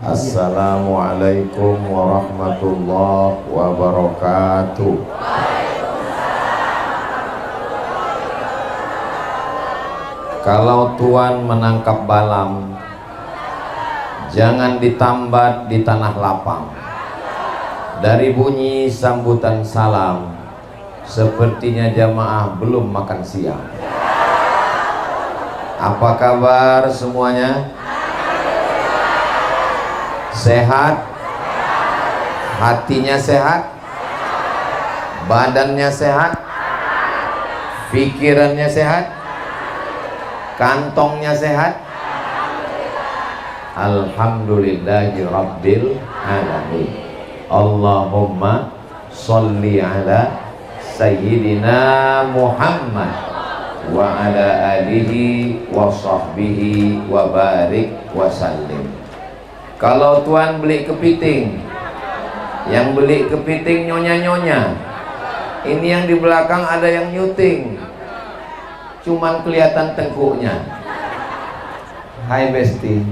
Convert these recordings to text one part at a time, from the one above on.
Assalamualaikum warahmatullahi wabarakatuh. Kalau Tuan menangkap balam, jangan ditambat di tanah lapang. Dari bunyi sambutan salam, sepertinya jamaah belum makan siang. Apa kabar semuanya? Sehat? Hatinya sehat? Badannya sehat? Pikirannya sehat? Kantongnya sehat? Alhamdulillahi Rabbil Alamin. Allahumma sholli ala Sayyidina Muhammad wa ala alihi wa sahbihi wa barik wa sallim. Kalau Tuan beli kepiting, yang beli kepiting nyonya-nyonya, ini yang di belakang ada yang nyuting, cuman kelihatan tengkuknya. Hai Besti.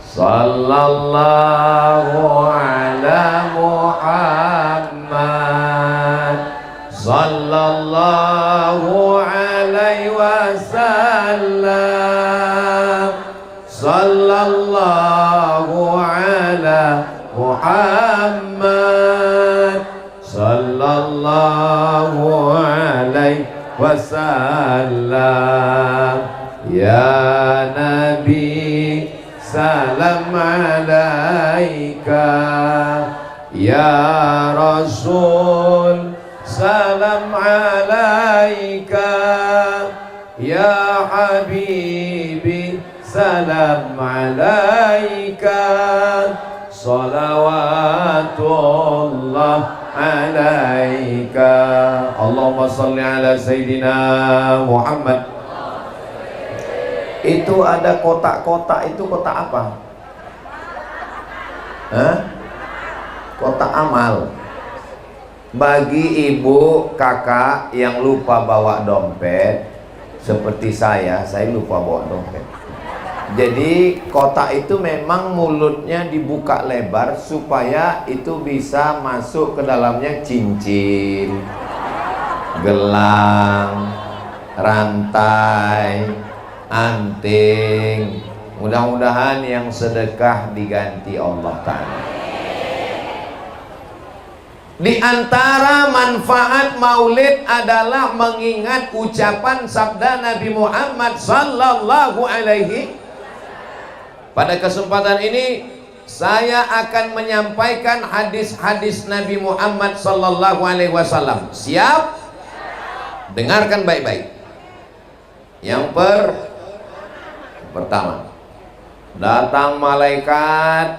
Sallallahu ala Muhammad, sallallahu alaihi wasallam, sallallahu ala Muhammad, sallallahu alaihi wasallam. Ya Nabi salam alaika, ya Rasul salam alaika, ya Habibi salam alaika, salawatullah alaika. Allahumma salli ala Sayyidina Muhammad. Itu ada kotak-kotak, itu kotak apa? Hah? Kotak amal. Bagi ibu, kakak yang lupa bawa dompet, seperti saya lupa bawa dompet. Jadi kotak itu memang mulutnya dibuka lebar supaya itu bisa masuk ke dalamnya cincin, gelang, rantai, anting. Mudah-mudahan yang sedekah diganti Allah Ta'ala. Di antara manfaat maulid adalah mengingat ucapan sabda Nabi Muhammad sallallahu alaihi. Pada kesempatan ini saya akan menyampaikan hadis-hadis Nabi Muhammad sallallahu alaihi wasallam. Siap? Dengarkan baik-baik. Yang pertama, datang malaikat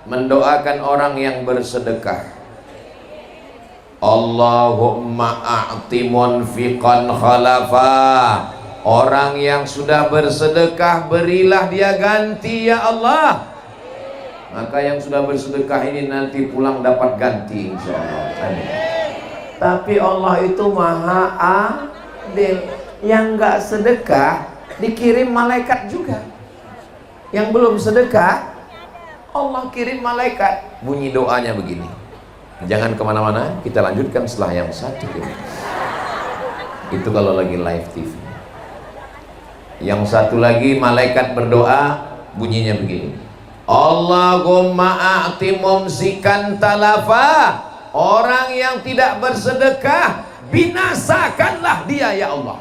mendoakan orang yang bersedekah. Allahumma a'ti munfiqan khalafa. Orang yang sudah bersedekah, berilah dia ganti ya Allah. Maka yang sudah bersedekah ini nanti pulang dapat ganti insyaallah. Amin. Tapi Allah itu maha adil. Yang enggak sedekah dikirim malaikat juga. Yang belum sedekah Allah kirim malaikat. Bunyi doanya begini. Jangan kemana-mana, kita lanjutkan setelah yang satu ini. Itu kalau lagi live TV. Yang satu lagi malaikat berdoa, bunyinya begini. Allahumma a'ti mumsikan talafa. Orang yang tidak bersedekah, binasakanlah dia ya Allah.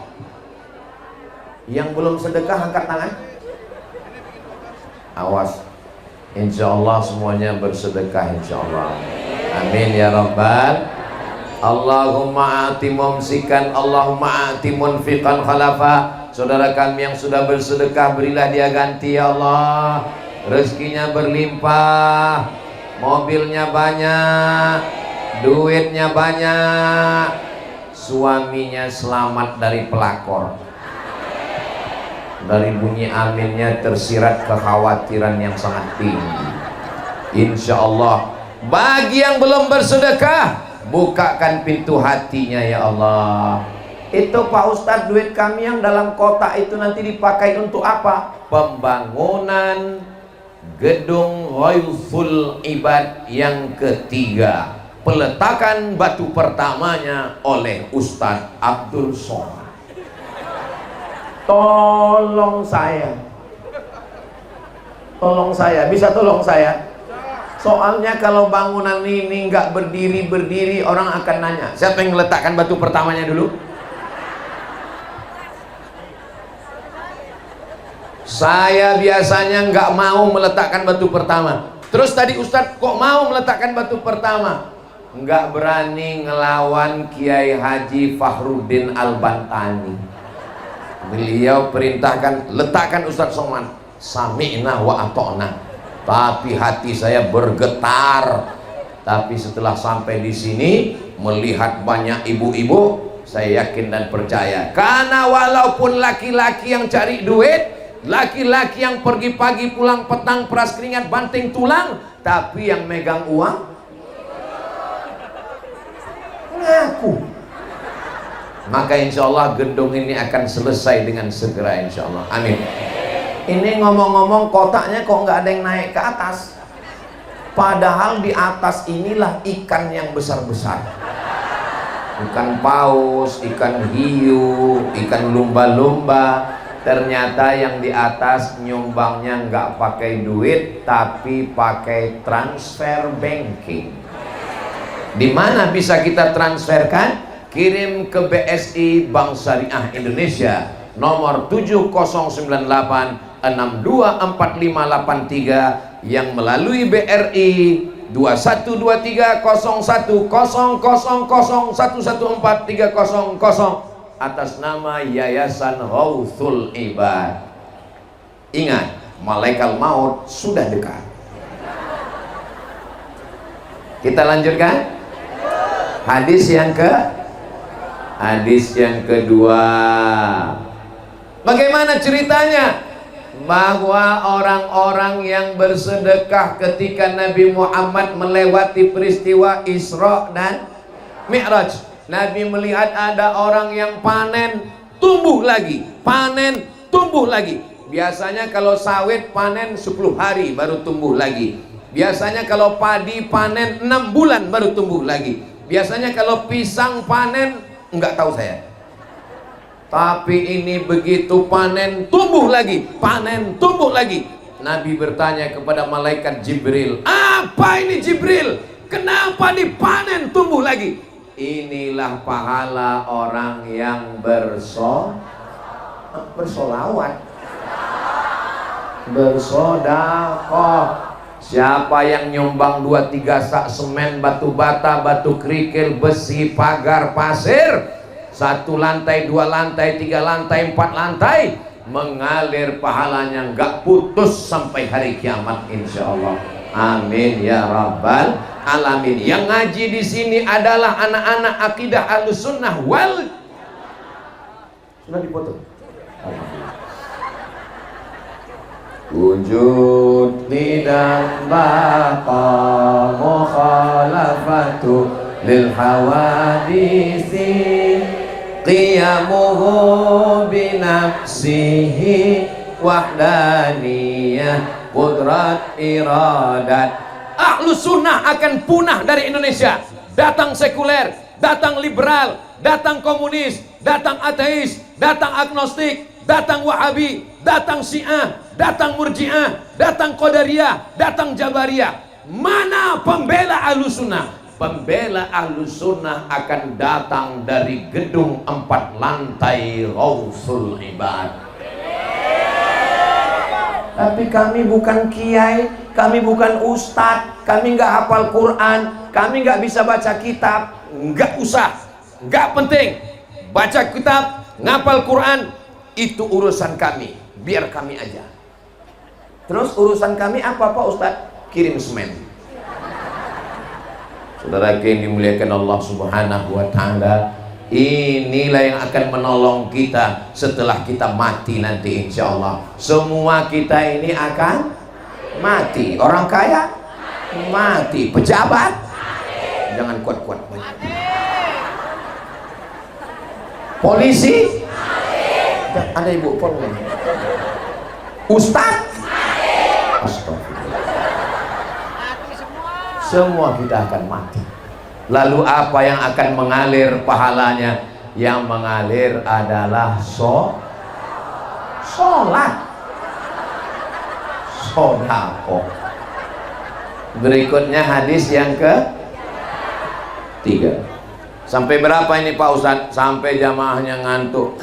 Yang belum sedekah angkat tangan. Awas, insya Allah semuanya bersedekah insya Allah. Amin ya Rabbal. Allahumma a'ti mumsikan, Allahumma a'ti munfiqan khalafa. Saudara kami yang sudah bersedekah, berilah dia ganti ya Allah. Rezekinya berlimpah, mobilnya banyak, duitnya banyak, suaminya selamat dari pelakor. Dari bunyi aminnya tersirat kekhawatiran yang sangat tinggi. Insya Allah. Bagi yang belum bersedekah, bukakan pintu hatinya ya Allah. Itu Pak Ustadz, duit kami yang dalam kotak itu nanti dipakai untuk apa? Pembangunan gedung Ghaithul Ibad yang ketiga. Peletakan batu pertamanya oleh Ustadz Abdul Somad. Tolong saya, bisa tolong saya? Soalnya kalau bangunan ini nggak berdiri, orang akan nanya, siapa yang meletakkan batu pertamanya dulu? Saya biasanya nggak mau meletakkan batu pertama. Terus tadi Ustadz kok mau meletakkan batu pertama? Nggak berani ngelawan Kiai Haji Fakhruddin Al-Bantani. Beliau perintahkan letakkan Ustadz Somad. Sami'na wa ata'na. Tapi hati saya bergetar. Tapi setelah sampai di sini melihat banyak ibu-ibu, saya yakin dan percaya. Karena walaupun laki-laki yang cari duit, laki-laki yang pergi pagi pulang petang peras keringat banting tulang, tapi yang megang uang ngaku. Maka insya Allah gedung ini akan selesai dengan segera insya Allah. Amin. Ini ngomong-ngomong kotaknya kok nggak ada yang naik ke atas, padahal di atas inilah ikan yang besar-besar. Ikan paus, ikan hiu, ikan lumba-lumba. Ternyata yang di atas nyumbangnya nggak pakai duit, tapi pakai transfer banking. Di mana bisa kita transferkan? Kirim ke BSI Bank Syariah Indonesia nomor 7098624583 yang melalui BRI 21230000114300 atas nama Yayasan Ghaithul Ibad. Ingat, malaikat maut sudah dekat. Kita lanjutkan hadis yang kedua. Bagaimana ceritanya? Bahwa orang-orang yang bersedekah ketika Nabi Muhammad melewati peristiwa Isra dan Mi'raj, Nabi melihat ada orang yang panen tumbuh lagi, panen tumbuh lagi. Biasanya kalau sawit panen 10 hari baru tumbuh lagi. Biasanya kalau padi panen 6 bulan baru tumbuh lagi. Biasanya kalau pisang panen, enggak tahu saya. Tapi ini begitu panen tumbuh lagi, panen tumbuh lagi. Nabi bertanya kepada malaikat Jibril, apa ini Jibril? Kenapa dipanen tumbuh lagi? Inilah pahala orang yang bersolawat, bersodakoh. Siapa yang nyumbang 2-3 sak semen, batu bata, batu kerikil, besi, pagar, pasir, 1 lantai, 2 lantai, 3 lantai, 4 lantai, mengalir pahalanya nggak putus sampai hari kiamat insya Allah. Amin ya rabbal alamin. Yang ngaji di sini adalah anak-anak akidah Ahlussunnah wal. Sudah dipoto. Wujud lidan baqa mukhalafatu lil hawadisi qiyamuhu binafsihi wahdaniyah qudrat iradat. Ahlussunnah akan punah dari Indonesia. Datang sekuler, datang liberal, datang komunis, datang ateis, datang agnostik, datang wahabi, datang syiah, datang murjiah, datang qadariyah, datang jabariyah. Mana pembela Ahlussunnah? Pembela Ahlussunnah akan datang dari gedung 4 lantai Ghaithul Ibad. Tapi kami bukan kiai, kami bukan ustadz, kami nggak hafal Quran, kami nggak bisa baca kitab. Nggak usah, nggak penting. Baca kitab, ngapal Quran, itu urusan kami, biar kami aja. Terus urusan kami apa Pak Ustadz? Kirim semen. Saudara yang dimuliakan Allah Subhanahu wa Ta'ala, inilah yang akan menolong kita setelah kita mati nanti insya Allah. Semua kita ini akan mati. Orang kaya mati, pejabat jangan kuat-kuat banyak. Polisi? Ada ibu polisi. Ustaz? Astagfirullah. Semua kita akan mati. Lalu apa yang akan mengalir pahalanya? Yang mengalir adalah sholat, sodako. Berikutnya hadis yang ke-3. Sampai berapa ini Pak Ustadz? Sampai jamaahnya ngantuk.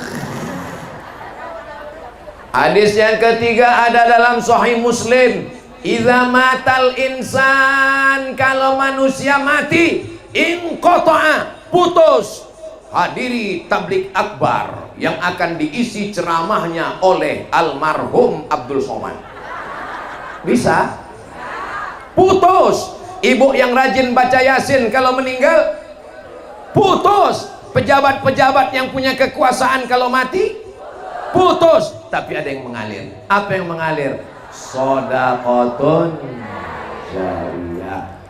Hadis yang ke-3 ada dalam Sahih Muslim. Idza matal insan, kalau manusia mati, inqata'a, putus. Hadiri tablik akbar yang akan diisi ceramahnya oleh almarhum Abdul Somad. Bisa? Putus. Ibu yang rajin baca Yasin kalau meninggal, putus. Pejabat-pejabat yang punya kekuasaan kalau mati, putus. Tapi ada yang mengalir. Apa yang mengalir? Shadaqatun jariyah.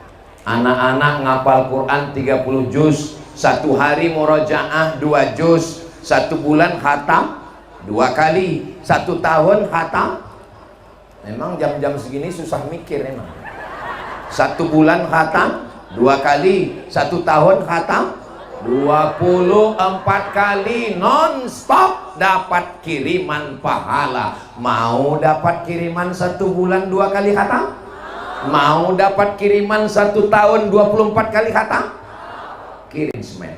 Anak-anak ngapal Quran 30 juz, 1 hari murojaah 2 juz, 1 bulan khatam 2 kali, 1 tahun khatam. Memang jam-jam segini susah mikir emang. 1 bulan khatam 2 kali, 1 tahun khatam 24 kali non-stop dapat kiriman pahala. Mau dapat kiriman 1 bulan 2 kali khatam? Mau dapat kiriman 1 tahun 24 kali khatam? Kirim semen.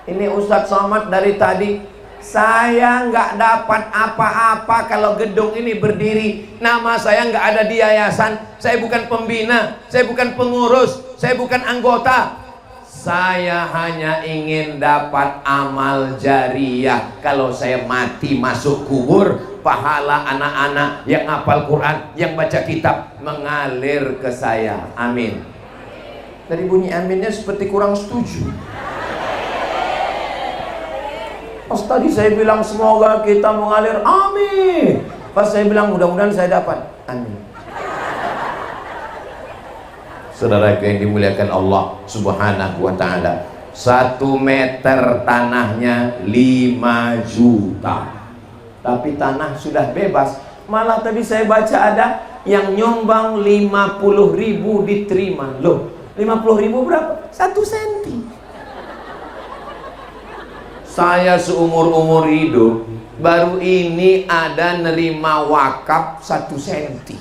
Ini Ustadz Somad dari tadi, saya nggak dapat apa-apa kalau gedung ini berdiri. Nama saya nggak ada di yayasan. Saya bukan pembina, saya bukan pengurus, saya bukan anggota. Saya hanya ingin dapat amal jariyah. Kalau saya mati masuk kubur, pahala anak-anak yang hafal Quran, yang baca kitab mengalir ke saya. Amin. Dari bunyi aminnya seperti kurang setuju. Pas tadi saya bilang semoga kita mengalir, amin. Pas saya bilang mudah-mudahan saya dapat, amin. Saudara yang dimuliakan Allah Subhanahu wa ta'ala, 1 meter tanahnya 5 juta. Tapi tanah sudah bebas. Malah tadi saya baca ada yang nyumbang 50.000 diterima. Loh, 50.000 berapa? 1 senti. Saya seumur-umur hidup baru ini ada nerima wakaf 1 senti.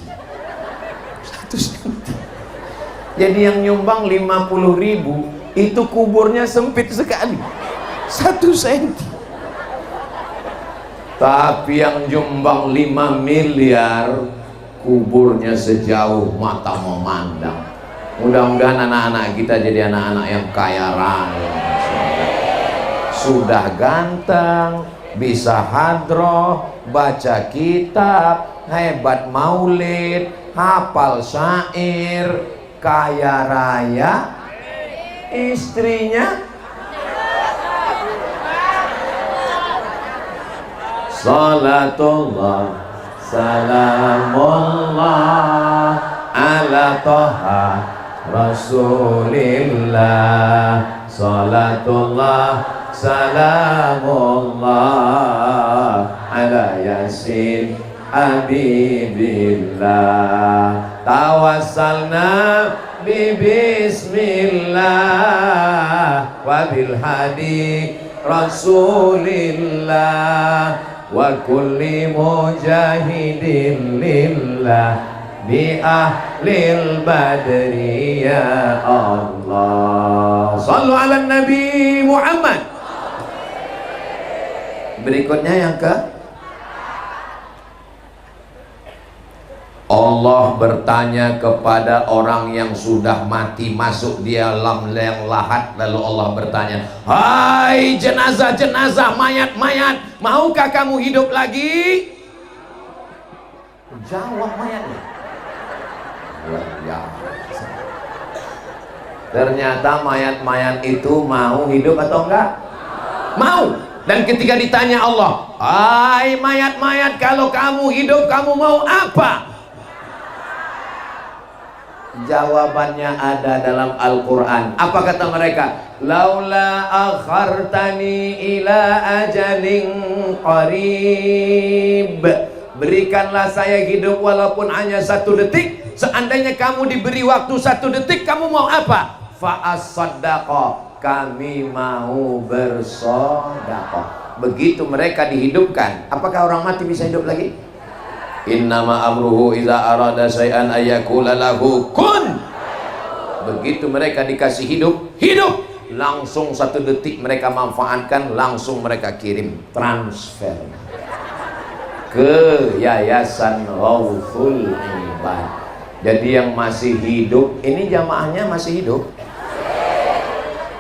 1 senti. Jadi yang nyumbang 50.000 itu kuburnya sempit sekali, 1 senti. Tapi yang nyumbang 5 miliar kuburnya sejauh mata memandang. Mudah-mudahan anak-anak kita jadi anak-anak yang kaya raya. Sudah ganteng, bisa hadroh, baca kitab, hebat maulid, hafal syair, kaya raya, istrinya salatullah salamullah ala toha rasulillah, salatullah salamullah ala yasin habibillah, tawassalna bi bismillah wa bil hadi rasulillah wa kulli mujahidin lillah bi ahlil badri ya Allah. Sallu ala Nabi Muhammad. Berikutnya yang ke, Allah bertanya kepada orang yang sudah mati masuk di alam yang lahat. Lalu Allah bertanya, hai jenazah-jenazah, mayat-mayat, maukah kamu hidup lagi? Jawab mayatnya. Ya. Ternyata mayat-mayat itu mau hidup atau enggak? Mau. Dan ketika ditanya Allah, hai mayat-mayat, kalau kamu hidup kamu mau apa? Jawabannya ada dalam Al-Quran. Apa kata mereka? Laula akhartani ila ajalin qarib, berikanlah saya hidup walaupun hanya 1 detik. Seandainya kamu diberi waktu 1 detik, kamu mau apa? Fa'as-saddaqa, kami mau bersedekah. Begitu mereka dihidupkan. Apakah orang mati bisa hidup lagi? Innama amruhu iza arada syai'an ayyakula lahu kun. Begitu mereka dikasih hidup, hidup. Langsung 1 detik mereka manfaatkan, langsung mereka kirim, transfer ke Yayasan Ghauthul Ibad. Jadi yang masih hidup, ini jamaahnya masih hidup.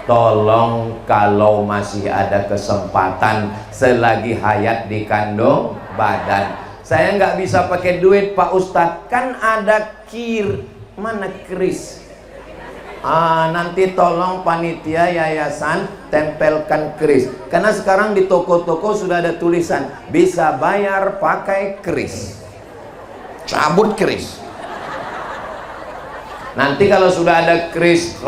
Tolong kalau masih ada kesempatan selagi hayat di kandung badan. Saya nggak bisa pakai duit Pak Ustadz, kan ada mana kris? Nanti tolong panitia yayasan tempelkan kris, karena sekarang di toko-toko sudah ada tulisan bisa bayar pakai kris. Cabut kris. Nanti kalau sudah ada kris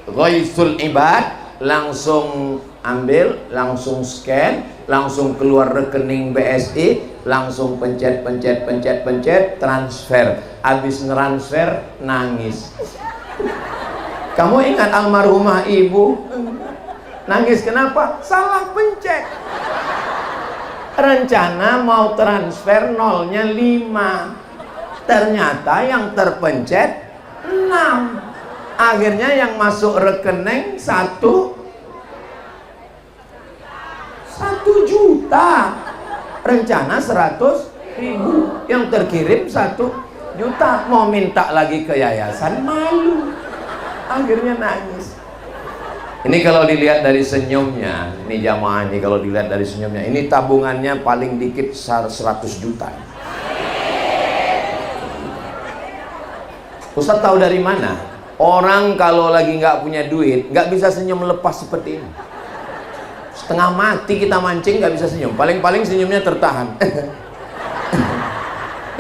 Ghauthul Ibad, langsung ambil, langsung scan, langsung keluar rekening BSI, langsung pencet, transfer. Habis transfer nangis. Kamu ingat almarhumah ibu? Nangis kenapa? Salah pencet. Rencana mau transfer nolnya 5, ternyata yang terpencet 6. Akhirnya yang masuk rekening 1 juta. Rencana 100.000, yang terkirim 1 juta. Mau minta lagi ke yayasan, malu. Akhirnya nangis. Ini kalau dilihat dari senyumnya, ini jamaah ini kalau dilihat dari senyumnya, ini tabungannya paling dikit 100 juta. Ustaz tahu dari mana? Orang kalau lagi nggak punya duit, nggak bisa senyum lepas seperti ini. Setengah mati kita mancing nggak bisa senyum, paling-paling senyumnya tertahan.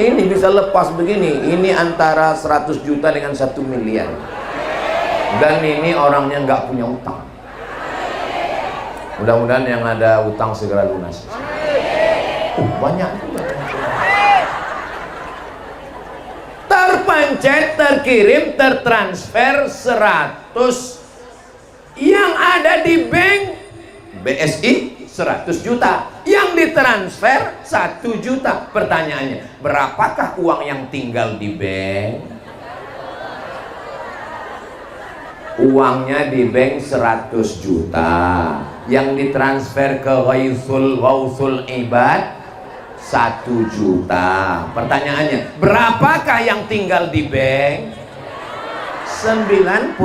Ini bisa lepas begini, ini antara 100 juta dengan 1 miliar. Dan ini orangnya nggak punya utang. Mudah-mudahan yang ada utang segera lunas. Banyak juga. Terpencet, terkirim, tertransfer 100. Yang ada di bank BSI 100 juta. Yang ditransfer 1 juta. Pertanyaannya, berapakah uang yang tinggal di bank? Uangnya di bank 100 juta. Yang ditransfer ke Ghauthul Ibad 1 juta. Pertanyaannya, berapakah yang tinggal di bank? 99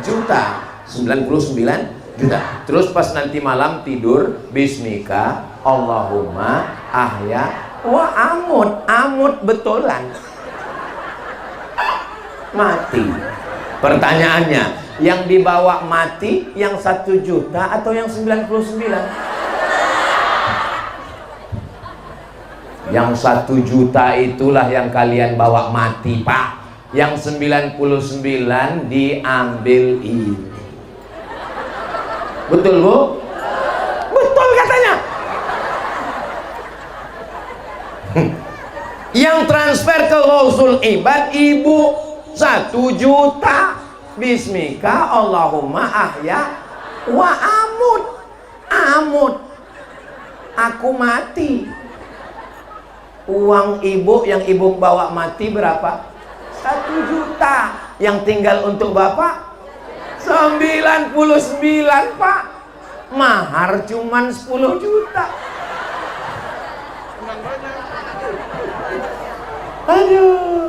juta. 99 juta. Terus pas nanti malam tidur, bismika Allahumma ahya wa amut betulan. Mati. Pertanyaannya, yang dibawa mati yang 1 juta atau yang 99? Yang 1 juta itulah yang kalian bawa mati, Pak. Yang 99 diambil ini. Betul, Bu? Betul katanya. Yang transfer ke Ghauthul Ibad ibu 1 juta. Bismika Allahumma ahya wa amut. Aku mati. Uang ibu yang ibu bawa mati berapa? 1 juta. Yang tinggal untuk bapak 99, Pak. Mahar cuman 10 juta. Aduh.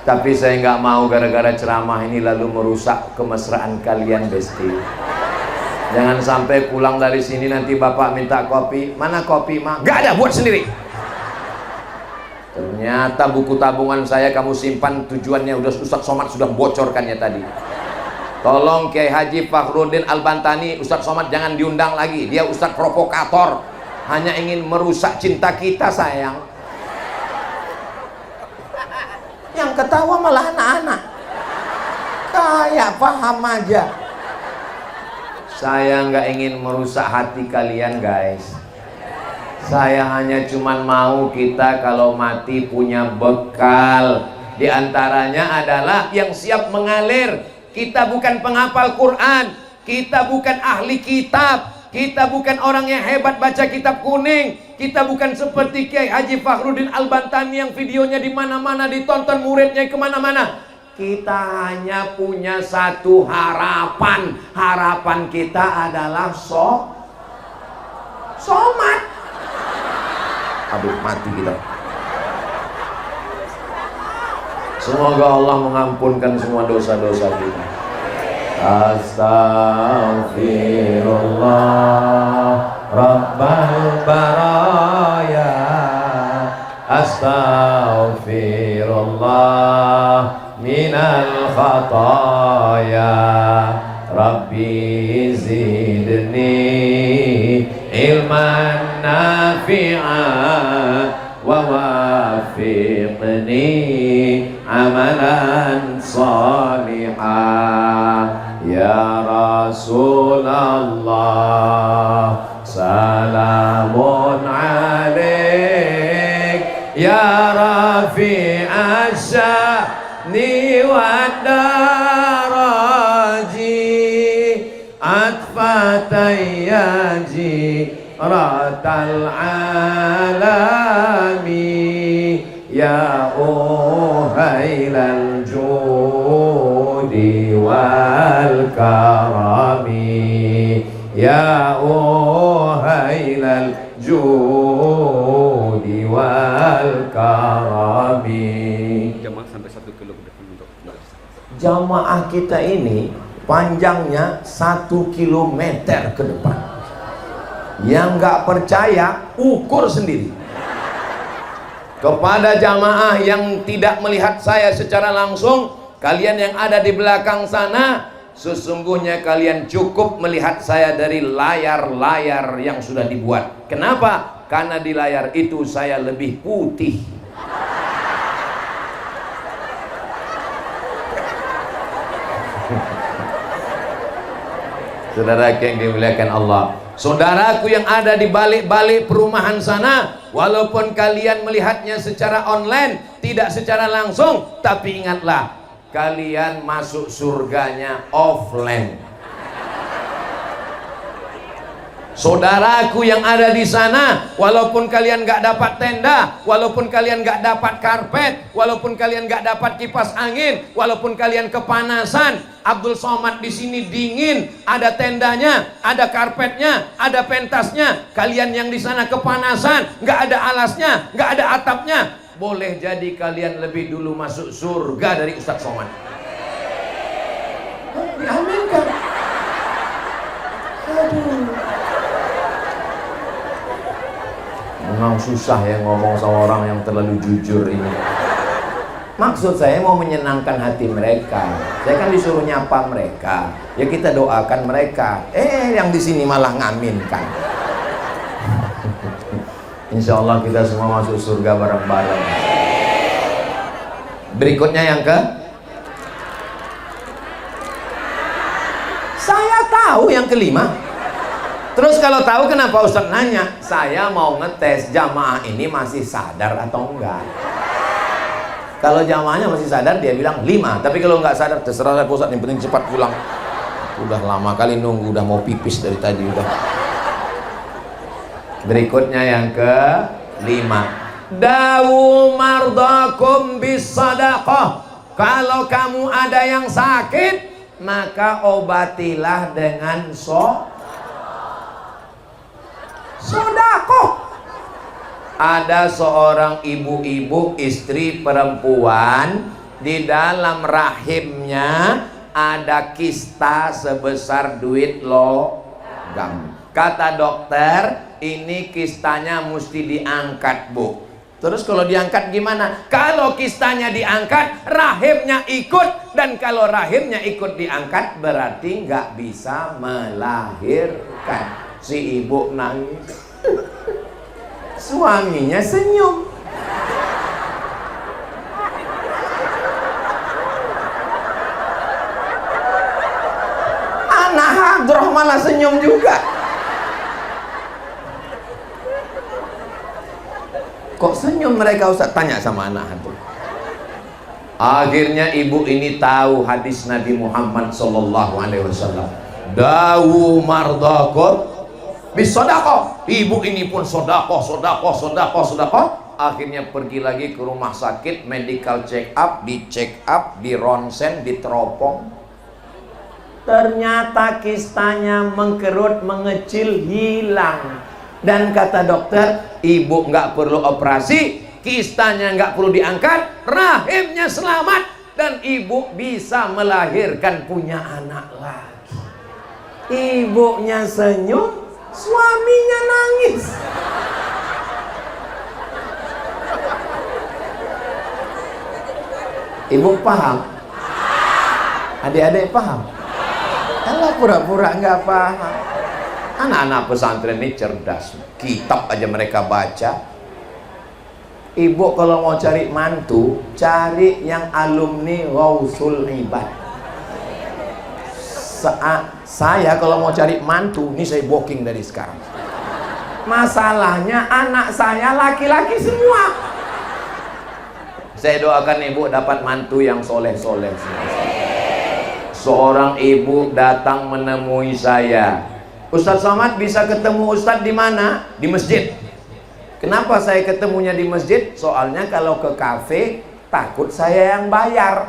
Tapi saya nggak mau gara-gara ceramah ini lalu merusak kemesraan kalian, Besti. Jangan sampai pulang dari sini nanti bapak minta kopi. Mana kopi, Mak? Nggak ada, buat sendiri. Ternyata buku tabungan saya kamu simpan, tujuannya udah Ustaz Somad sudah bocorkannya tadi. Tolong Kiai Haji Fakhruddin Al-Bantani, Ustaz Somad jangan diundang lagi. Dia Ustaz provokator, hanya ingin merusak cinta kita, sayang. Yang ketawa malah anak-anak. Kayak paham aja. Saya nggak ingin merusak hati kalian guys. Saya hanya cuman mau kita kalau mati punya bekal. Di antaranya adalah yang siap mengalir. Kita bukan penghafal Quran, kita bukan ahli kitab, kita bukan orang yang hebat baca kitab kuning, kita bukan seperti Kiai Haji Fakhruddin Al-Bantani yang videonya di mana-mana ditonton, muridnya kemana-mana. Kita hanya punya satu harapan. Harapan kita adalah somat. Aduh, mati kita. Semoga Allah mengampunkan semua dosa-dosa kita. Astaghfirullah Rabbal baraya. Astaghfirullah minal khataya. Rabbi zidni ilman nafi'an wa wafiqni amalan salihah. Ya Rasulullah salamun alaik ya rafi'ash sya'ni wad daraji atfatayyaji ratal alami ya uhailal judi wal karami ya uhailal judi wal karami. Jamaah sampai 1 kilo ke depan untuk jamaah kita ini panjangnya 1 kilometer ke depan. Yang nggak percaya ukur sendiri. Kepada jamaah yang tidak melihat saya secara langsung, kalian yang ada di belakang sana, sesungguhnya kalian cukup melihat saya dari layar-layar yang sudah dibuat. Kenapa? Karena di layar itu saya lebih putih. Saudara yang dimuliakan Allah, saudaraku yang ada di balik-balik perumahan sana, walaupun kalian melihatnya secara online, tidak secara langsung, tapi ingatlah, kalian masuk surganya offline. Saudaraku yang ada di sana, walaupun kalian gak dapat tenda, walaupun kalian gak dapat karpet, walaupun kalian gak dapat kipas angin, walaupun kalian kepanasan, Abdul Somad di sini dingin, ada tendanya, ada karpetnya, ada pentasnya. Kalian yang di sana kepanasan, gak ada alasnya, gak ada atapnya, boleh jadi kalian lebih dulu masuk surga dari Ustadz Somad. Diaminkan. Aduh. Memang susah ya ngomong sama orang yang terlalu jujur ini. Maksud saya mau menyenangkan hati mereka. Saya kan disuruh nyapa mereka. Ya kita doakan mereka. Yang di sini malah ngaminkan. Insya Allah kita semua masuk surga bareng-bareng. Berikutnya yang ke. Saya tahu yang kelima. Terus kalau tahu kenapa Ustaz nanya? Saya mau ngetes jamaah ini masih sadar atau enggak. Kalau jamaahnya masih sadar dia bilang 5. Tapi kalau nggak sadar terserah Ustaz, yang penting cepat pulang. Udah lama kali nunggu, udah mau pipis dari tadi udah. Berikutnya yang ke-5. Dawu mardakum bis sadaqah. Kalau kamu ada yang sakit, maka obatilah dengan sedekah. Ada seorang ibu-ibu istri perempuan, di dalam rahimnya ada kista sebesar duit logam. Kata dokter, ini kistanya mesti diangkat, Bu. Terus kalau diangkat gimana? Kalau kistanya diangkat, rahimnya ikut. Dan kalau rahimnya ikut diangkat, berarti nggak bisa melahirkan. Si ibu nangis, suaminya senyum. malah senyum juga. Kok senyum mereka Ustaz? Tanya sama anak hantu. Akhirnya ibu ini tahu hadis Nabi Muhammad sallallahu alaihi wasallam. Dawu mardakum bisodaqah. Ibu ini pun sodakoh. Akhirnya pergi lagi ke rumah sakit, medical check up, di ronsen, diteropong. Ternyata kistanya mengkerut, mengecil, hilang. Dan kata dokter, ibu nggak perlu operasi, kistanya nggak perlu diangkat, rahimnya selamat, dan ibu bisa melahirkan, punya anak lagi. Ibunya senyum, suaminya nangis. Ibu paham? Adik-adik paham? Kalau pura-pura nggak paham. Anak-anak pesantren ini cerdas, kitab aja mereka baca. Ibu kalau mau cari mantu, cari yang alumni Ghausul Ibad. Saya kalau mau cari mantu, ini saya booking dari sekarang. Masalahnya anak saya laki-laki semua. Saya doakan ibu dapat mantu yang soleh-soleh. Seorang ibu datang menemui saya. Ustadz Somad, bisa ketemu Ustadz di mana? Di masjid. Kenapa saya ketemunya di masjid? Soalnya kalau ke kafe takut saya yang bayar.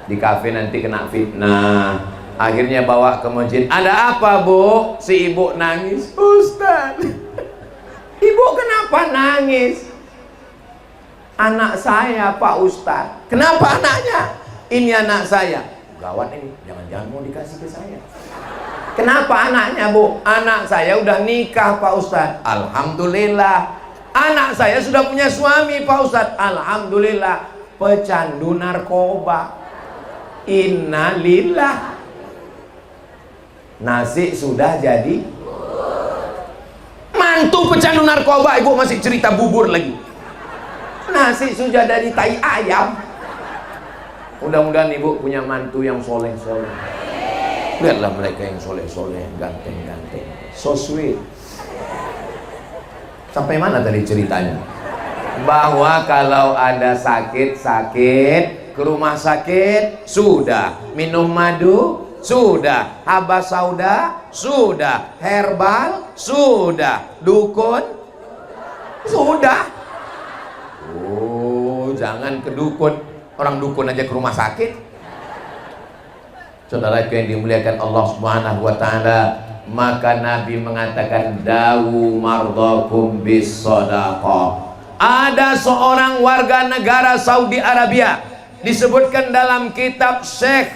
Di kafe nanti kena fitnah. Akhirnya bawa ke masjid. Ada apa bu? Si ibu nangis. Ustadz, ibu kenapa nangis? Anak saya Pak Ustadz. Kenapa anaknya? Ini anak saya. Gawat ini, jangan-jangan mau dikasih ke saya. Kenapa anaknya bu? Anak saya udah nikah Pak Ustadz. Alhamdulillah. Anak saya sudah punya suami Pak Ustadz. Alhamdulillah. Pecandu narkoba. Innalillah. Nasi sudah jadi. Mantu pecandu narkoba, ibu masih cerita bubur lagi. Nasi sudah dari tai ayam. Mudah-mudahan ibu punya mantu yang soleh-soleh. Lihatlah mereka yang soleh-soleh, ganteng-ganteng, so sweet. Sampai mana tadi ceritanya? Bahwa kalau ada sakit-sakit, ke rumah sakit, sudah. Minum madu, sudah. Habas sauda, sudah. Herbal, sudah. Dukun, sudah. Oh, jangan ke dukun. Orang dukun aja ke rumah sakit. Saudara yang dimuliakan Allah Subhanahu wa taala, maka Nabi mengatakan dawu mardakum bis shadaqah. Ada seorang warga negara Saudi Arabia, disebutkan dalam kitab Syekh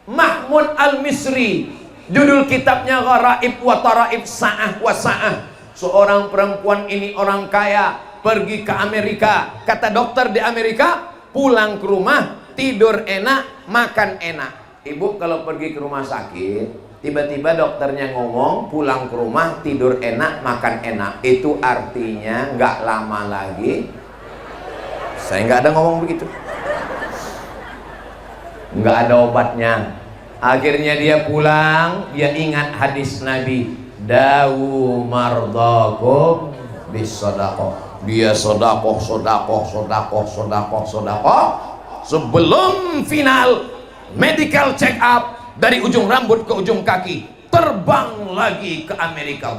Mahmud Al-Misri, judul kitabnya Gharaib wa Taraib Sa'ah wa Sa'ah. Seorang perempuan ini orang kaya, pergi ke Amerika. Kata dokter di Amerika, pulang ke rumah tidur enak, makan enak. Ibu kalau pergi ke rumah sakit, tiba-tiba dokternya ngomong pulang ke rumah tidur enak, makan enak, itu artinya nggak lama lagi. Saya nggak ada ngomong begitu, nggak ada obatnya. Akhirnya dia pulang, dia ingat hadis Nabi, dawu mardakum bis shadaqah. Dia sodakoh. Sebelum final medical check up, dari ujung rambut ke ujung kaki, terbang lagi ke Amerika.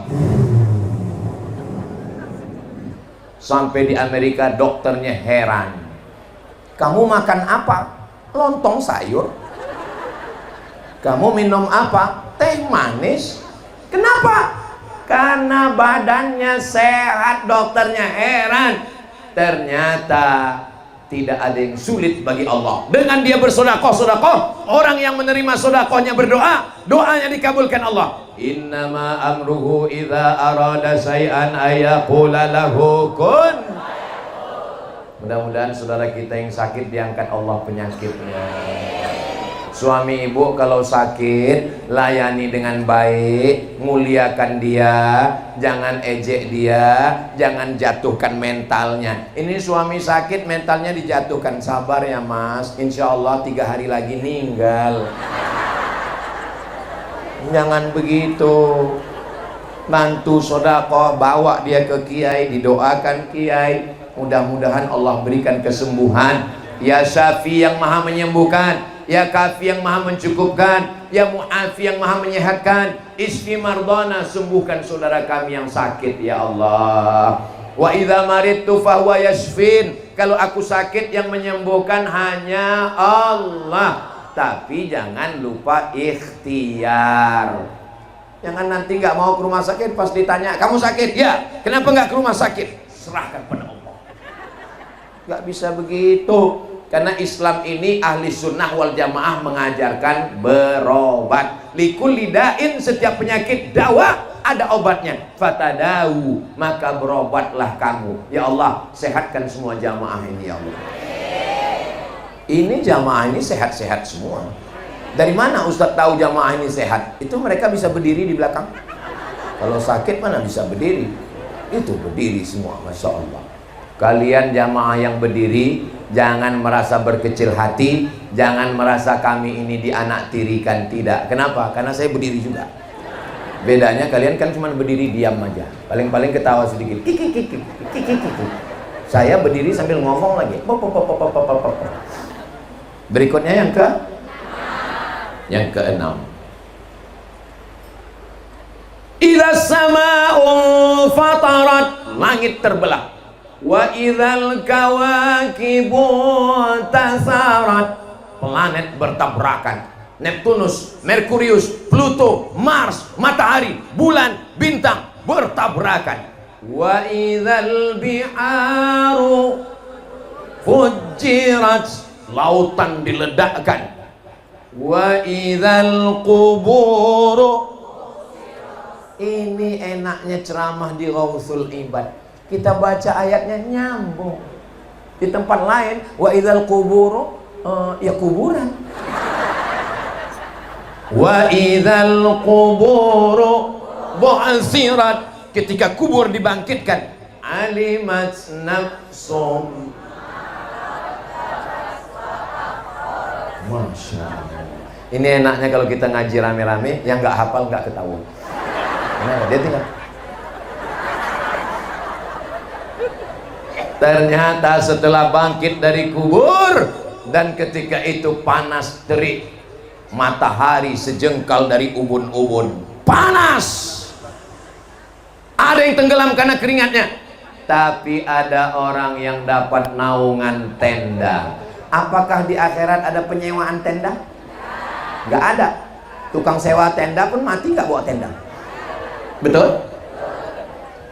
Sampai di Amerika dokternya heran. Kamu makan apa? Lontong sayur. Kamu minum apa? Teh manis. Kenapa? Karena badannya sehat. Dokternya heran. Ternyata tidak ada yang sulit bagi Allah. Dengan dia bersodakoh, orang yang menerima sodakohnya berdoa, doanya dikabulkan Allah. Innama amruhu idza arada syai'an ayaqula lahu kun. Mudah-mudahan saudara kita yang sakit diangkat Allah penyakitnya. Suami ibu kalau sakit, layani dengan baik, muliakan dia, jangan ejek dia, jangan jatuhkan mentalnya. Ini suami sakit, mentalnya dijatuhkan. Sabar ya mas, insya Allah 3 hari lagi meninggal. Jangan begitu. Bantu sodakoh, bawa dia ke kiai, didoakan kiai, mudah-mudahan Allah berikan kesembuhan. Ya Syafi yang maha menyembuhkan, Ya Kafi yang maha mencukupkan, Ya Mu'afi yang maha menyehatkan, Isfi mardana, sembuhkan saudara kami yang sakit ya Allah. Wa idza maridtu fahuwa yashfin, kalau aku sakit yang menyembuhkan hanya Allah. Tapi jangan lupa ikhtiar. Jangan nanti nggak mau ke rumah sakit, pas ditanya kamu sakit ya, kenapa nggak ke rumah sakit, serahkan pada Allah. Nggak bisa begitu, karena Islam ini ahli sunnah wal jamaah mengajarkan berobat. Likulli da'in, setiap penyakit dawa ada obatnya. Fatadau, maka berobatlah kamu. Ya Allah, sehatkan semua jamaah ini ya Allah. Ini jamaah ini sehat-sehat semua. Dari mana Ustadz tahu jamaah ini sehat? Itu mereka bisa berdiri di belakang. Kalau sakit mana bisa berdiri? Itu berdiri semua, Masya Allah. Kalian jamaah yang berdiri, jangan merasa berkecil hati, jangan merasa kami ini dianaktirikan, tidak. Kenapa? Karena saya berdiri juga. Bedanya kalian kan cuma berdiri diam aja, paling-paling ketawa sedikit. Saya berdiri sambil ngomong lagi. Berikutnya yang keenam. Idza sama'u fatarat, langit terbelah. Wa idzal kawakibu tasarat, planet bertabrakan. Neptunus, Merkurius, Pluto, Mars, matahari, bulan, bintang bertabrakan. Wa idzal bi'aru fujirat, lautan diledakkan. Wa idzal quburu, ini enaknya ceramah di Ghausul Ibad, kita baca ayatnya nyambung. Di tempat lain wa idzal quburu, ya kuburan. Wa idzal quburu bu'sirat, ketika kubur dibangkitkan. Alimat nafsum, Masya Allah. Ini enaknya kalau kita ngaji rame-rame, yang nggak hafal nggak ketahuan. Nah, dia tinggal. Ternyata setelah bangkit dari kubur, dan ketika itu panas terik, matahari sejengkal dari ubun-ubun, panas. Ada yang tenggelam karena keringatnya, tapi ada orang yang dapat naungan tenda. Apakah di akhirat ada penyewaan tenda? Nggak ada. Tukang sewa tenda pun mati nggak bawa tenda. Betul?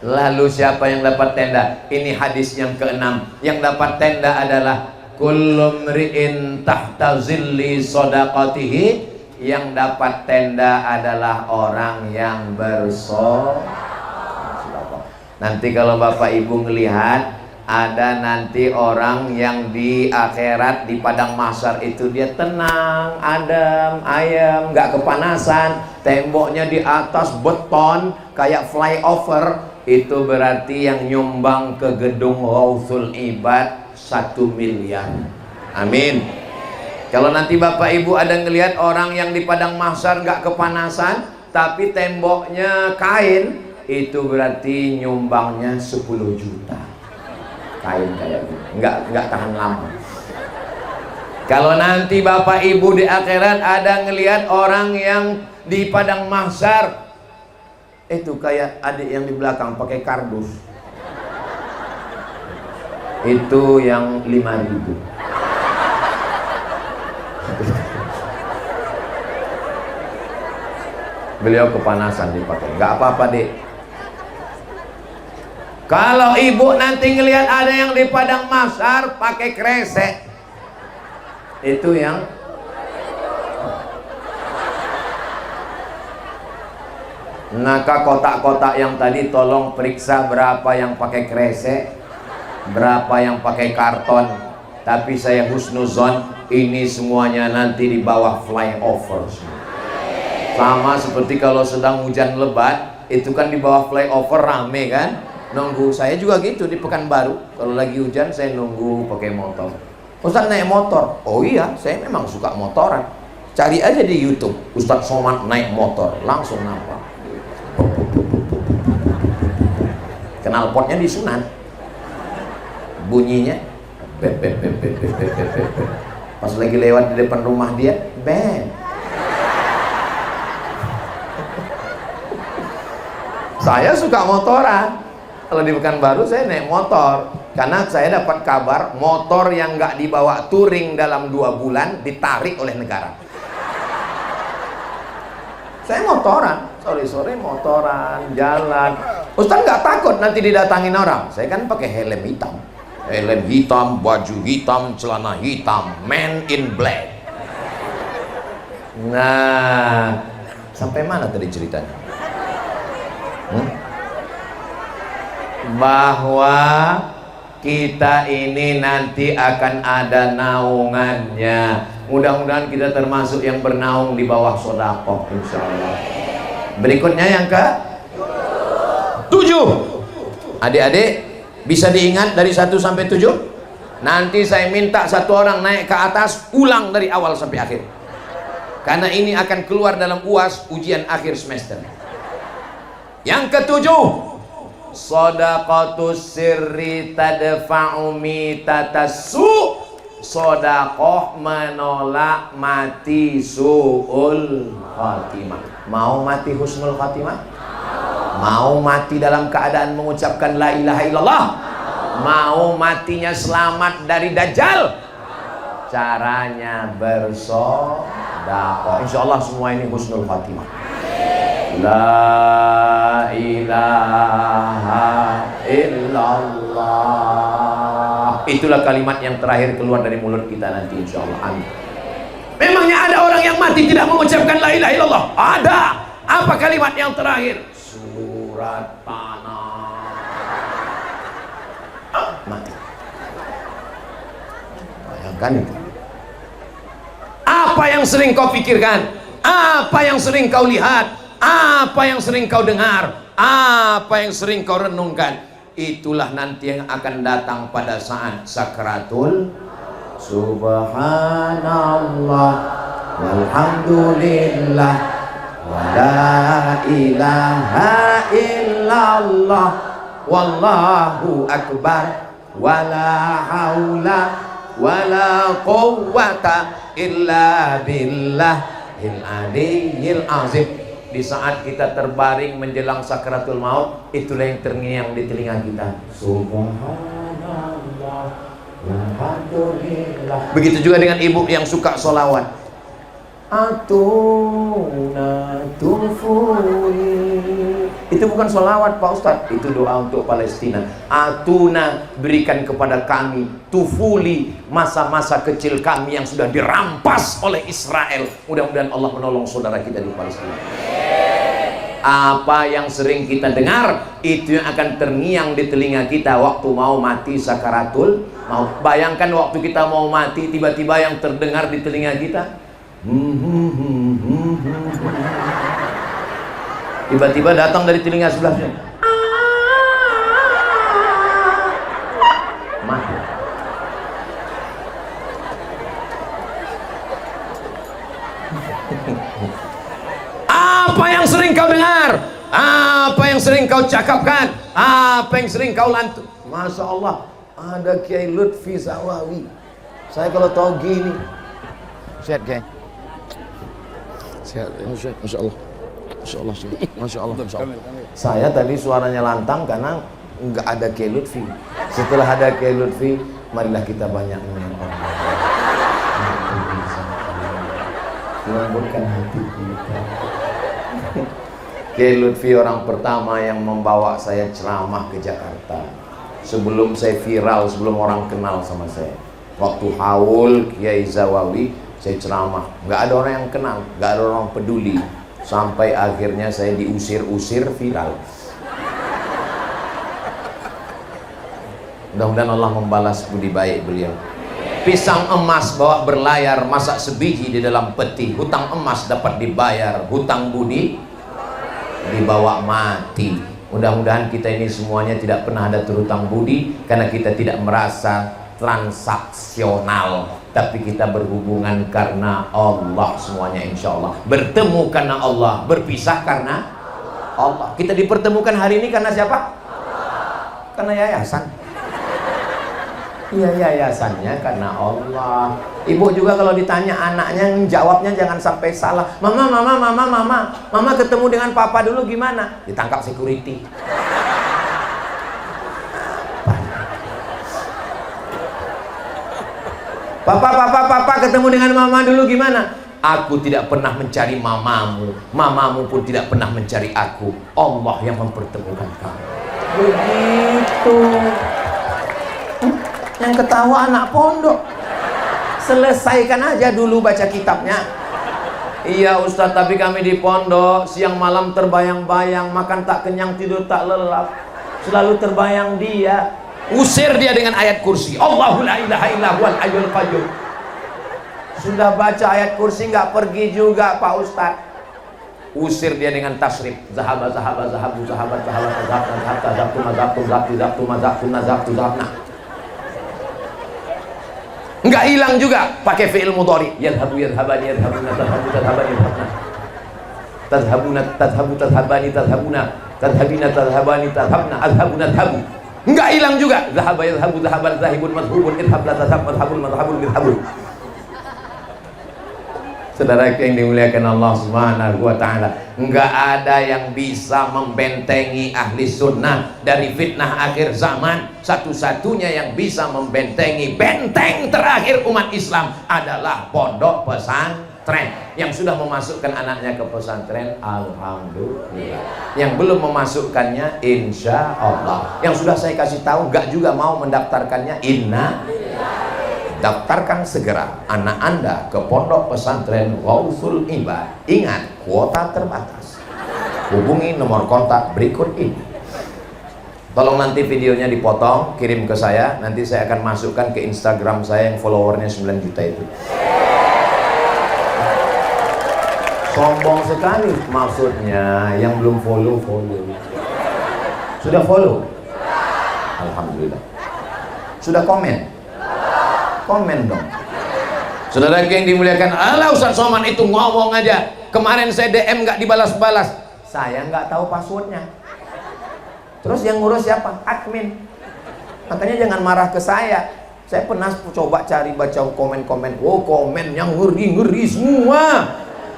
Lalu siapa yang dapat tenda? Ini hadis yang keenam. Yang dapat tenda adalah kullu mri'in tahta zilli shadaqatihi. Yang dapat tenda adalah orang yang bersedekah. Nanti kalau Bapak Ibu ngelihat, ada nanti orang yang di akhirat di padang mahsyar itu dia tenang, adem, ayem, nggak kepanasan, temboknya di atas beton kayak flyover. Itu berarti yang nyumbang ke gedung Ghausul Ibad 1 miliar. Amin. Kalau nanti Bapak Ibu ada ngelihat orang yang di padang mahsyar nggak kepanasan tapi temboknya kain, itu berarti nyumbangnya 10 juta. Kain kayak gitu, nggak tahan lama. Kalau nanti Bapak Ibu di akhirat ada ngelihat orang yang di padang mahsyar, itu kayak adik yang di belakang pakai kardus, itu yang 5.000. Beliau kepanasan dipakai, nggak apa-apa dek. Kalau ibu nanti ngelihat ada yang di padang mahsyar pakai kresek, itu yang maka kotak-kotak yang tadi tolong periksa berapa yang pakai kresek, berapa yang pakai karton. Tapi saya husnuzon, ini semuanya nanti di bawah flyover. Sama seperti kalau sedang hujan lebat, itu kan di bawah flyover rame kan? Nunggu. Saya juga gitu di Pekanbaru, kalau lagi hujan saya nunggu pakai motor. Ustaz naik motor? Oh iya, saya memang suka motoran. Cari aja di YouTube, Ustadz Somad naik motor, langsung nampak. Knalpotnya disunat, bunyinya bep bep bep bep bep bep bep bep. Pas lagi lewat di depan rumah dia, bep. Saya suka motoran. Kalau di Pekanbaru saya naik motor, karena saya dapat kabar motor yang nggak dibawa touring dalam 2 bulan ditarik oleh negara. Saya motoran, sore-sore motoran, jalan. Ustaz nggak takut nanti didatangin orang? Saya kan pakai helm hitam, baju hitam, celana hitam, man in black. Nah, sampai mana tadi ceritanya? Bahwa kita ini nanti akan ada naungannya. Mudah-mudahan kita termasuk yang bernaung di bawah sedekah, insya Allah. Berikutnya yang ke-7. Adik-adik bisa diingat dari 1 sampai 7? Nanti saya minta satu orang naik ke atas, ulang dari awal sampai akhir, karena ini akan keluar dalam UAS, ujian akhir semester. Yang ke-7, shadaqatus sirri tadfa'u mitatassu. Sodakoh menolak mati su'ul khatimah. Mau mati husnul khatimah? Mau mati dalam keadaan mengucapkan la ilaha illallah? Mau matinya selamat dari dajjal? Caranya bersodakoh. Insya Allah semua ini husnul khatimah. La ilaha illallah. Itulah kalimat yang terakhir keluar dari mulut kita nanti, insya Allah. Amin. Memangnya ada orang yang mati tidak mengucapkan la ilaha illallah? Ada. Apa kalimat yang terakhir? Surat tanah. Mati. Bayangkan itu. Apa yang sering kau pikirkan? Apa yang sering kau lihat? Apa yang sering kau dengar? Apa yang sering kau renungkan? Itulah nanti yang akan datang pada saat sakratul. Subhanallah walhamdulillah wala ilaha illallah wallahu akbar wala haula wala quwwata illa billahil aliyyil azim. Di saat kita terbaring menjelang sakratul maut, itulah yang terngiang di telinga kita. Subhanallah walhamdulillah. Begitu juga dengan ibu yang suka sholawat. Atuna tufuli. Itu bukan sholawat Pak Ustadz, itu doa untuk Palestina. Atuna, berikan kepada kami tufuli, masa-masa kecil kami yang sudah dirampas oleh Israel. Mudah-mudahan Allah menolong saudara kita di Palestina. Apa yang sering kita dengar, itu yang akan terngiang di telinga kita waktu mau mati sakaratul maut. Bayangkan waktu kita mau mati, tiba-tiba yang terdengar di telinga kita, tiba-tiba datang dari telinga sebelahnya, mati. Apa yang sering kau dengar? Apa yang sering kau cakapkan? Apa yang sering kau lantu? Masya Allah, ada Kiai Lutfi Zawawi. Saya kalau tahu gini, sehat Kiai. Sehat, Masya Allah. Masya Allah, Masya Allah, Masya Allah. Saya tadi suaranya lantang karena nggak ada Kiai Lutfi. Setelah ada Kiai Lutfi, marilah kita banyak menyembah. Lembutkan hati kita. Kiai Lutfi orang pertama yang membawa saya ceramah ke Jakarta. Sebelum saya viral, sebelum orang kenal sama saya. Waktu haul Kiai Zawawi, saya ceramah. Nggak ada orang yang kenal, nggak ada orang peduli. Sampai akhirnya saya diusir-usir viral. Mudah-mudahan Allah membalas budi baik beliau. Pisang emas bawa berlayar, masak sebiji di dalam peti. Hutang emas dapat dibayar, hutang budi dibawa mati. Mudah-mudahan kita ini semuanya tidak pernah ada terhutang budi, karena kita tidak merasa transaksional, tapi kita berhubungan karena Allah semuanya, insya Allah. Bertemu karena Allah, berpisah karena Allah. Kita dipertemukan hari ini karena siapa? Karena yayasan. Iya, yayasannya karena Allah. Ibu juga kalau ditanya anaknya, jawabnya jangan sampai salah. Mama ketemu dengan papa dulu gimana? Ditangkap security. Papa ketemu dengan mama dulu gimana? Aku tidak pernah mencari mamamu pun tidak pernah mencari aku. Allah yang mempertemukan kamu. Begitu. Yang ketawa anak pondok. Selesaikan aja dulu baca kitabnya. Iya Ustadz, tapi kami di pondok siang malam terbayang-bayang, makan tak kenyang, tidur tak lelap, selalu terbayang dia. Usir dia dengan ayat kursi. Allahu la ilaha illa huwal hayyul qayyum. Sudah baca ayat kursi nggak pergi juga Pak Ustadz. Usir dia dengan tasrif. Zahabat. Nggak hilang juga pakai fi'il mudhari. Yadhabu yadhabani yadhabuna tadhabu tadhabani yadhabna. Tadhabina tadhabani tadhabna. Adhabuna tadhabu. Nggak hilang juga. Zahaba yadhabu zahaban zahibun madhubun idhab la tadhab madhabun madhabun midhabun. Saudara yang dimuliakan Allah Subhanahu wa ta'ala, nggak ada yang bisa membentengi ahli sunnah dari fitnah akhir zaman. Satu-satunya yang bisa membentengi benteng terakhir umat Islam adalah pondok pesantren. Yang sudah memasukkan anaknya ke pesantren, alhamdulillah. Yang belum memasukkannya, insya Allah. Yang sudah saya kasih tahu nggak juga mau mendaftarkannya, daftarkan segera anak Anda ke pondok pesantren Ghausul Ibad. Ingat, kuota terbatas. Hubungi nomor kontak berikut ini. Tolong nanti videonya dipotong, kirim ke saya. Nanti saya akan masukkan ke Instagram saya yang followernya 9 juta itu. Sombong sekali maksudnya. Yang belum follow. Sudah follow? Alhamdulillah. Sudah komen? Komen dong. Saudara yang dimuliakan Allah, Ustaz Somad itu ngomong aja. Kemarin saya DM nggak dibalas-balas. Saya nggak tahu passwordnya. Terus yang ngurus siapa? Admin. Makanya jangan marah ke saya. Saya pernah coba cari baca komen-komen. Oh, komen yang ngeri-ngeri semua.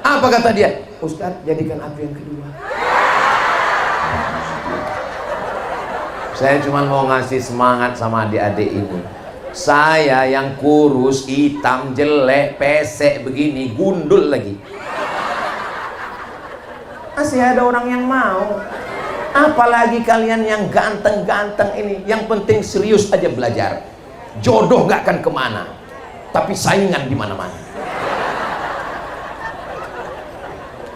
Apa kata dia? Ustaz, jadikan aku yang kedua. Saya cuma mau ngasih semangat sama adik-adik ini. Saya yang kurus, hitam, jelek, pesek begini, gundul lagi. Masih ada orang yang mau. Apalagi kalian yang ganteng-ganteng ini. Yang penting serius aja belajar. Jodoh gak akan kemana, tapi saingan di mana-mana.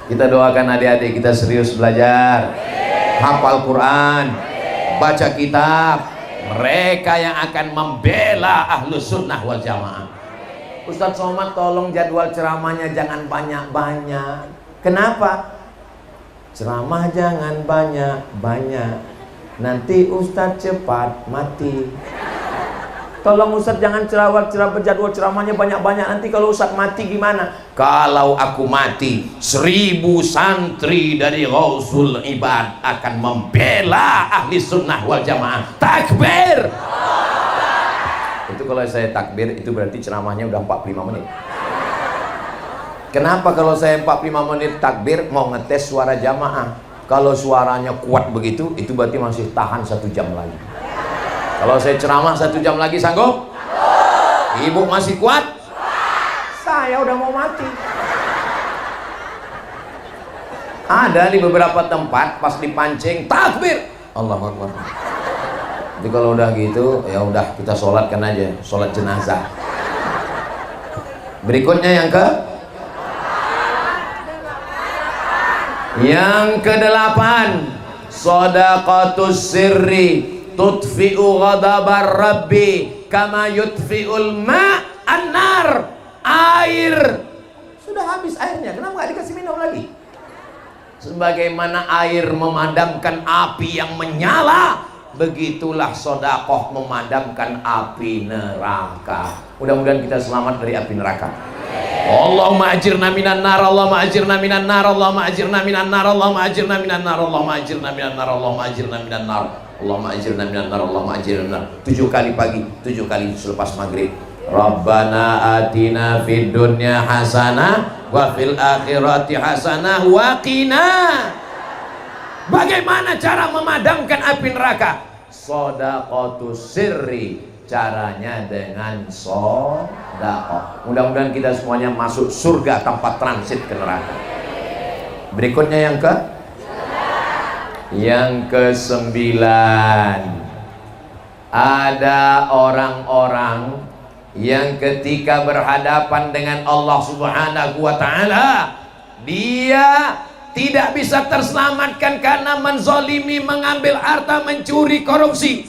Kita doakan adik-adik kita serius belajar, hafal Quran, baca kitab. Mereka yang akan membela Ahlus Sunnah wal Jamaah. Ustadz Somad, tolong jadwal ceramahnya jangan banyak-banyak. Kenapa? Ceramah jangan banyak-banyak, nanti Ustadz cepat mati. Tolong Ustadz jangan jadwal ceramahnya banyak-banyak, nanti kalau Ustadz mati gimana? Kalau aku mati, 1000 santri dari Ghausul Ibad akan membela Ahli Sunnah wal Jamaah. Takbir! Itu kalau saya takbir, itu berarti ceramahnya udah 45 menit. Kenapa kalau saya 45 menit takbir mau ngetes suara jamaah? Kalau suaranya kuat begitu, itu berarti masih tahan 1 jam lagi. Kalau saya ceramah 1 jam lagi sanggup? Ibu masih kuat? Saya udah mau mati. Ada di beberapa tempat pas dipancing takbir, Allahu Akbar. Jadi kalau udah gitu, ya udah kita sholatkan aja, sholat jenazah. Berikutnya yang ke-8, shadaqatus sirri tutfi'u ghadabar rabbi kama yutfi'ul ma'an nar. Air sudah habis airnya, kenapa nggak dikasih minum lagi? Sebagaimana air memadamkan api yang menyala, Begitulah sodakoh memadamkan api neraka. Mudah-mudahan kita selamat dari api neraka. Allahumma ajirna minan nar, Allahumma ajirna minan nar, Allahumma ajirna minan nar, Allahumma ajirna minan nar, Allahumma ajirna minan nar, Allahumma ajirna minan nar, Allahumma ajirna minan nar, Allahumma ajirna minan nar. 7 kali pagi, 7 kali selepas maghrib. Rabbana atina fid dunya hasanah wa fil akhirati hasanah wa qina. Bagaimana cara memadamkan api neraka? Shadaqatus sirri, caranya dengan sedekah. Mudah-mudahan kita semuanya masuk surga tanpa transit ke neraka. Berikutnya yang ke-9. Ada orang-orang yang ketika berhadapan dengan Allah Subhanahu wa taala, dia tidak bisa terselamatkan karena menzolimi, mengambil harta, mencuri, korupsi.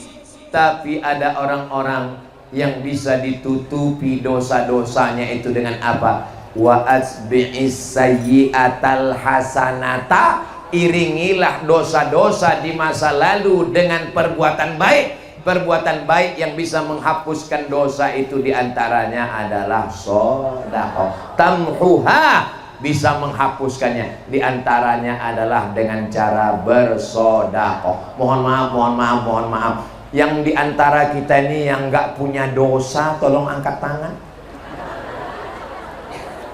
Tapi ada orang-orang yang bisa ditutupi dosa-dosanya itu dengan apa? Wa asbi'is sayyi'atal hasanata, iringilah dosa-dosa di masa lalu dengan perbuatan baik. Perbuatan baik yang bisa menghapuskan dosa itu diantaranya adalah sedekah. Tamhuha, bisa menghapuskannya, diantaranya adalah dengan cara bersedekah. Mohon maaf. Yang diantara kita ini yang nggak punya dosa, tolong angkat tangan.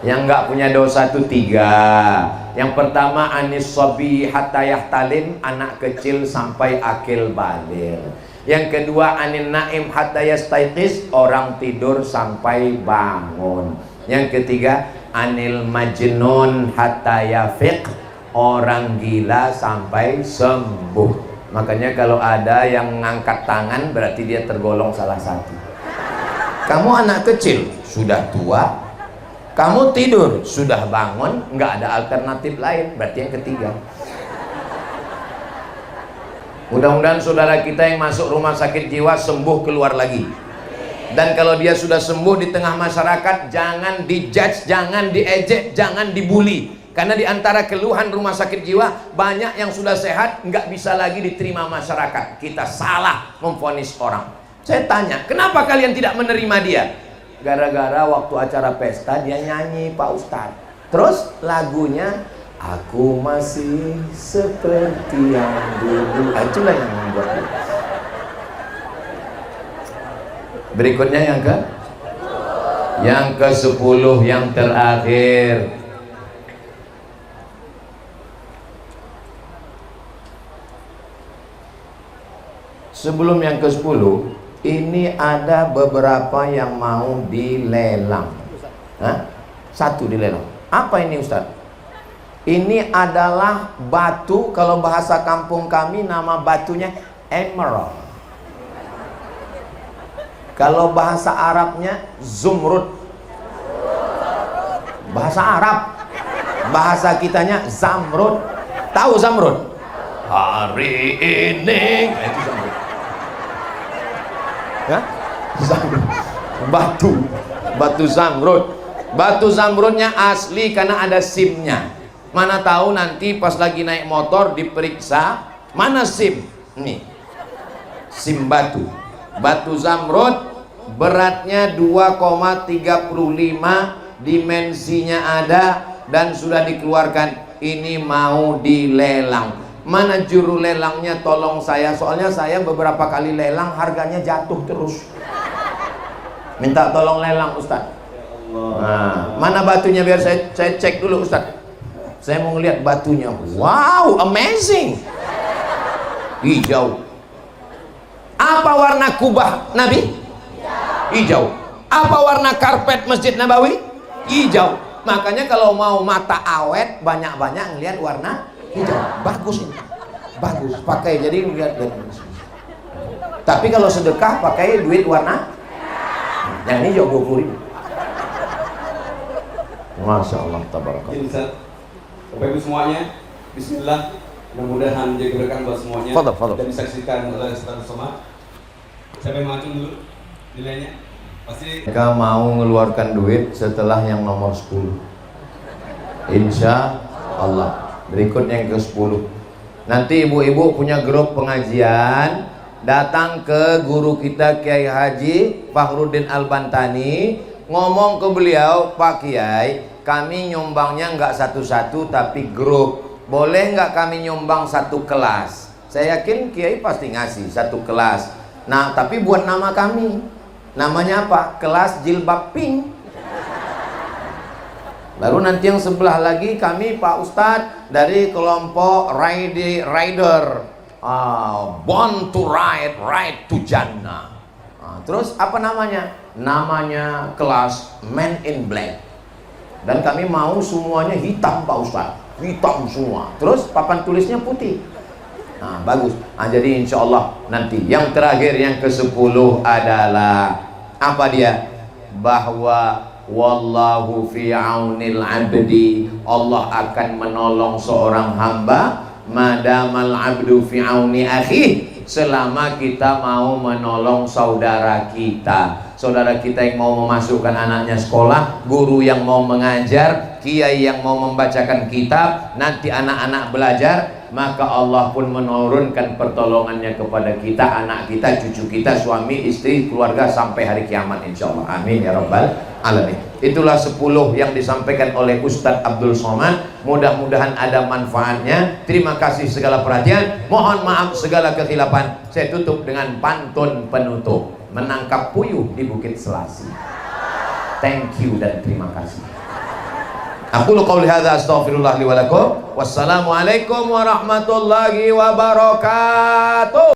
Yang nggak punya dosa itu 3. Yang pertama, anis sobi hatta yahtalim, anak kecil sampai akil baligh. Yang kedua, anin naim hatta yastaiqis, orang tidur sampai bangun. Yang ketiga, anil majnun hatta yafiq, orang gila sampai sembuh. Makanya kalau ada yang ngangkat tangan berarti dia tergolong salah satu. Kamu anak kecil sudah tua, kamu tidur sudah bangun, nggak ada alternatif lain, berarti yang ketiga. Mudah-mudahan saudara kita yang masuk rumah sakit jiwa sembuh keluar lagi. Dan kalau dia sudah sembuh di tengah masyarakat, jangan dijudge, jangan diejek, jangan dibully. Karena di antara keluhan rumah sakit jiwa, banyak yang sudah sehat nggak bisa lagi diterima masyarakat. Kita salah memvonis orang. Saya tanya, kenapa kalian tidak menerima dia? Gara-gara waktu acara pesta dia nyanyi, Pak Ustadz. Terus lagunya, aku masih seperti yang dulu. Itulah yang membuat dia. Berikutnya yang ke-10, yang terakhir. Sebelum yang ke-10, ini ada beberapa yang mau dilelang. Satu dilelang. Apa ini Ustaz? Ini adalah batu, kalau bahasa kampung kami nama batunya emerald. Kalau bahasa Arabnya zumrud. Bahasa Arab. Bahasa kitanya zamrud. Tahu zamrud? Hari ini itu zamrud. Ya? Zamrud. Batu zamrud. Batu zamrudnya asli karena ada SIM-nya. Mana tahu nanti pas lagi naik motor diperiksa, mana SIM? Nih. SIM batu. Batu zamrud beratnya 2,35, dimensinya ada dan sudah dikeluarkan. Ini mau dilelang. Mana juru lelangnya, tolong saya, soalnya saya beberapa kali lelang harganya jatuh terus. Minta tolong lelang Ustaz. Nah, mana batunya biar saya cek dulu Ustaz. Saya mau ngeliat batunya. Wow, amazing. Hijau. Apa warna kubah Nabi? Hijau. Apa warna karpet Masjid Nabawi? Hijau. Makanya kalau mau mata awet, banyak-banyak ngeliat warna hijau. Bagus ini. Bagus. Pakai jadi ngeliat. Tapi kalau sedekah pakai duit warna yang hijau 20.000. Masya Allah, tabarakallah. Bapak Ibu semuanya, Bismillah. Mudah-mudahan menjadi berkah buat semuanya. Fadal. Dan disaksikan oleh Ustaz Somad. Siapa yang mengacung dulu nilainya? Pasti mereka mau mengeluarkan duit setelah yang nomor 10. Insya Allah. Berikut yang ke-10. Nanti ibu-ibu punya grup pengajian, datang ke guru kita Kiai Haji Fakhruddin Al-Bantani, ngomong ke beliau, Pak Kiai, kami nyumbangnya nggak satu-satu tapi grup, boleh nggak kami nyumbang satu kelas? Saya yakin Kiai pasti ngasih satu kelas. Nah, tapi buat nama kami, namanya apa? Kelas jilbab pink. Baru nanti yang sebelah lagi kami Pak Ustadz dari kelompok rider, born to ride, ride to Jannah. Terus apa namanya? Namanya kelas Men in Black. Dan kami mau semuanya hitam Pak Ustadz, hitam semua. Terus papan tulisnya putih. Nah, bagus. Jadi insya Allah nanti yang terakhir yang ke-10 adalah apa dia? Bahwa wallahu fi aunil abdi, Allah akan menolong seorang hamba madamal abdu fi auni akhi, selama kita mau menolong saudara kita. Saudara kita yang mau memasukkan anaknya sekolah, guru yang mau mengajar, kiai yang mau membacakan kitab, nanti anak-anak belajar, maka Allah pun menurunkan pertolongannya kepada kita, anak kita, cucu kita, suami, istri, keluarga sampai hari kiamat insyaallah. Amin ya rabbal alamin. Itulah 10 yang disampaikan oleh Ustadz Abdul Somad. Mudah-mudahan ada manfaatnya. Terima kasih segala perhatian. Mohon maaf segala kekhilafan. Saya tutup dengan pantun penutup. Menangkap puyuh di Bukit Selasi. Thank you dan terima kasih. Aku qouli hadza astaghfirullah li wa lakum. Wassalamualaikum warahmatullahi wabarakatuh.